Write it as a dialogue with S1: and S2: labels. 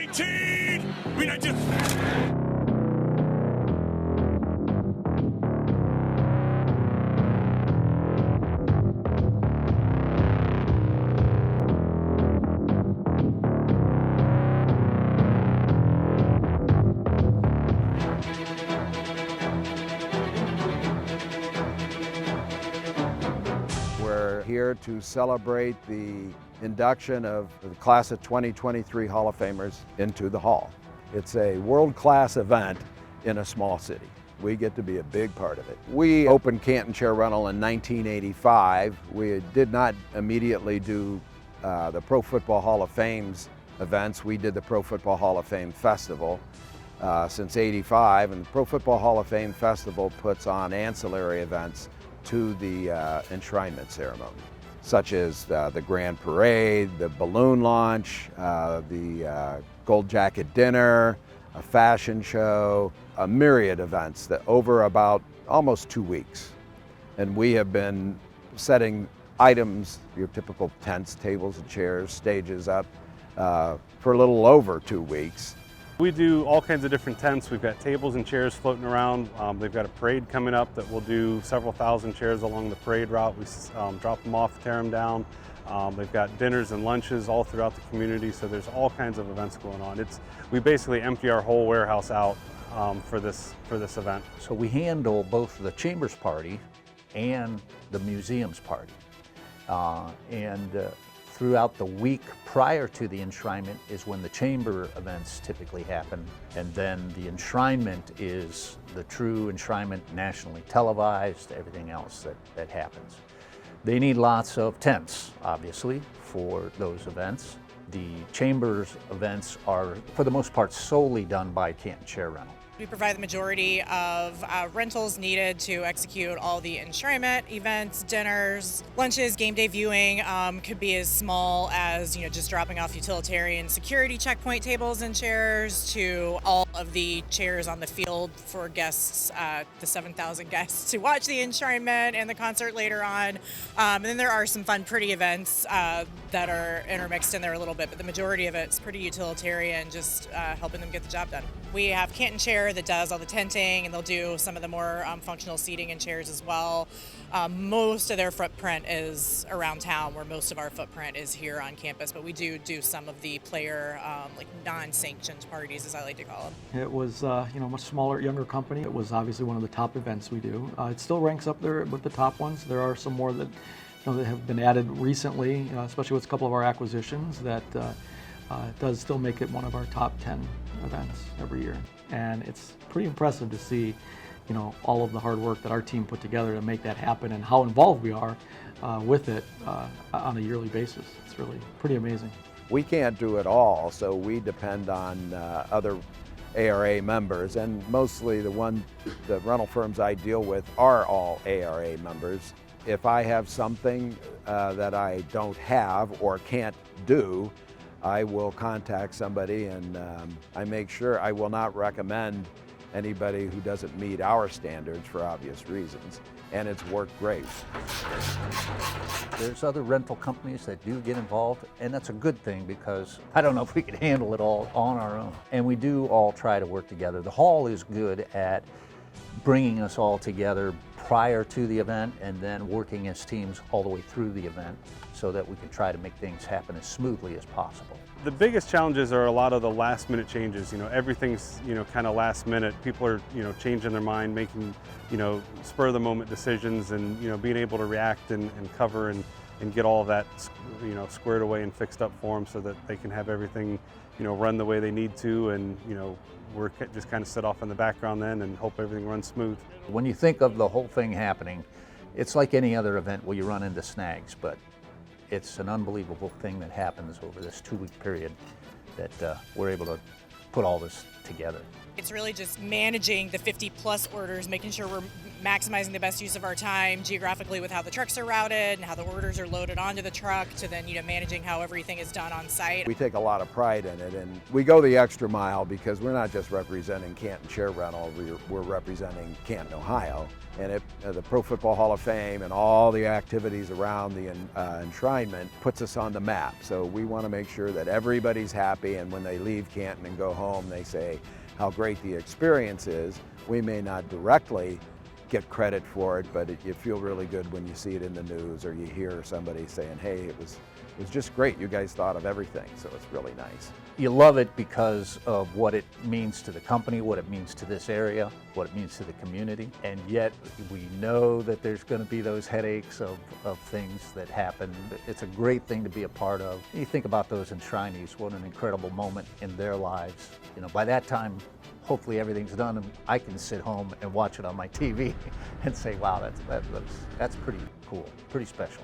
S1: 19! We 19!
S2: We're here to celebrate the induction of the class of 2023 Hall of Famers into the Hall. It's a world-class event in a small city. We get to be a big part of it. We opened Canton Chair Rental in 1985. We did not immediately do the Pro Football Hall of Fame's events. We did the Pro Football Hall of Fame Festival since '85, and the Pro Football Hall of Fame Festival puts on ancillary events to the enshrinement ceremony, such as the grand parade, the balloon launch, the gold jacket dinner, a fashion show, a myriad events that over about almost 2 weeks. And we have been setting items, your typical tents, tables and chairs, stages up for a little over 2 weeks.
S3: We do all kinds of different tents. We've got tables and chairs floating around. They've got a parade coming up that we'll do several thousand chairs along the parade route. We drop them off, tear them down. They've got dinners and lunches all throughout the community, so there's all kinds of events going on. We basically empty our whole warehouse out for this event.
S4: So we handle both the Chambers party and the museum's party. Throughout the week prior to the enshrinement is when the chamber events typically happen. And then the enshrinement is the true enshrinement, nationally televised, everything else that happens. They need lots of tents, obviously, for those events. The chambers events are, for the most part, solely done by Canton Chair Rental.
S5: We provide the majority of rentals needed to execute all the enshrinement events, dinners, lunches, game day viewing. Could be as small as just dropping off utilitarian security checkpoint tables and chairs to all of the chairs on the field for guests, the 7,000 guests to watch the enshrinement and the concert later on. And then there are some fun, pretty events that are intermixed in there a little bit, but the majority of it's pretty utilitarian, just helping them get the job done. We have Canton Chair that does all the tenting, and they'll do some of the more functional seating and chairs as well. Most of their footprint is around town, where most of our footprint is here on campus, but we do some of the player, like non-sanctioned parties, as I like to call them.
S6: It was a much smaller, younger company. It was obviously one of the top events we do. It still ranks up there with the top ones. There are some more that that have been added recently, especially with a couple of our acquisitions, that does still make it one of our top 10 events every year. And it's pretty impressive to see, all of the hard work that our team put together to make that happen and how involved we are with it on a yearly basis. It's really pretty amazing.
S2: We can't do it all, so we depend on other ARA members, and mostly the rental firms I deal with are all ARA members. If I have something that I don't have or can't do, I will contact somebody, and I make sure I will not recommend anybody who doesn't meet our standards for obvious reasons, and it's worked great.
S4: There's other rental companies that do get involved, and that's a good thing, because I don't know if we could handle it all on our own. And we do all try to work together. The hall is good at bringing us all together prior to the event, and then working as teams all the way through the event, so that we can try to make things happen as smoothly as possible.
S3: The biggest challenges are a lot of the last minute changes. Everything's, kind of last minute. People are, changing their mind, making, spur of the moment decisions, and, being able to react and cover and get all of that, squared away and fixed up for them, so that they can have everything, run the way they need to, and, we're just kind of sit off in the background then and hope everything runs smooth.
S4: When you think of the whole thing happening, it's like any other event where you run into snags, but it's an unbelievable thing that happens over this 2-week period that we're able to put all this together.
S5: It's really just managing the 50+ orders, making sure we're maximizing the best use of our time geographically with how the trucks are routed and how the orders are loaded onto the truck, to then managing how everything is done on site.
S2: We take a lot of pride in it, and we go the extra mile because we're not just representing Canton Chair Rental, we're representing Canton, Ohio. And the Pro Football Hall of Fame and all the activities around the enshrinement puts us on the map. So we want to make sure that everybody's happy, and when they leave Canton and go home, they say how great the experience is. We may not directly get credit for it, but you feel really good when you see it in the news or you hear somebody saying, hey, it was just great. You guys thought of everything, so it's really nice.
S4: You love it because of what it means to the company, what it means to this area, what it means to the community, and yet we know that there's going to be those headaches of things that happen. It's a great thing to be a part of. You think about those enshrinees, what an incredible moment in their lives. By that time, hopefully everything's done and I can sit home and watch it on my TV and say, wow, that's pretty cool, pretty special.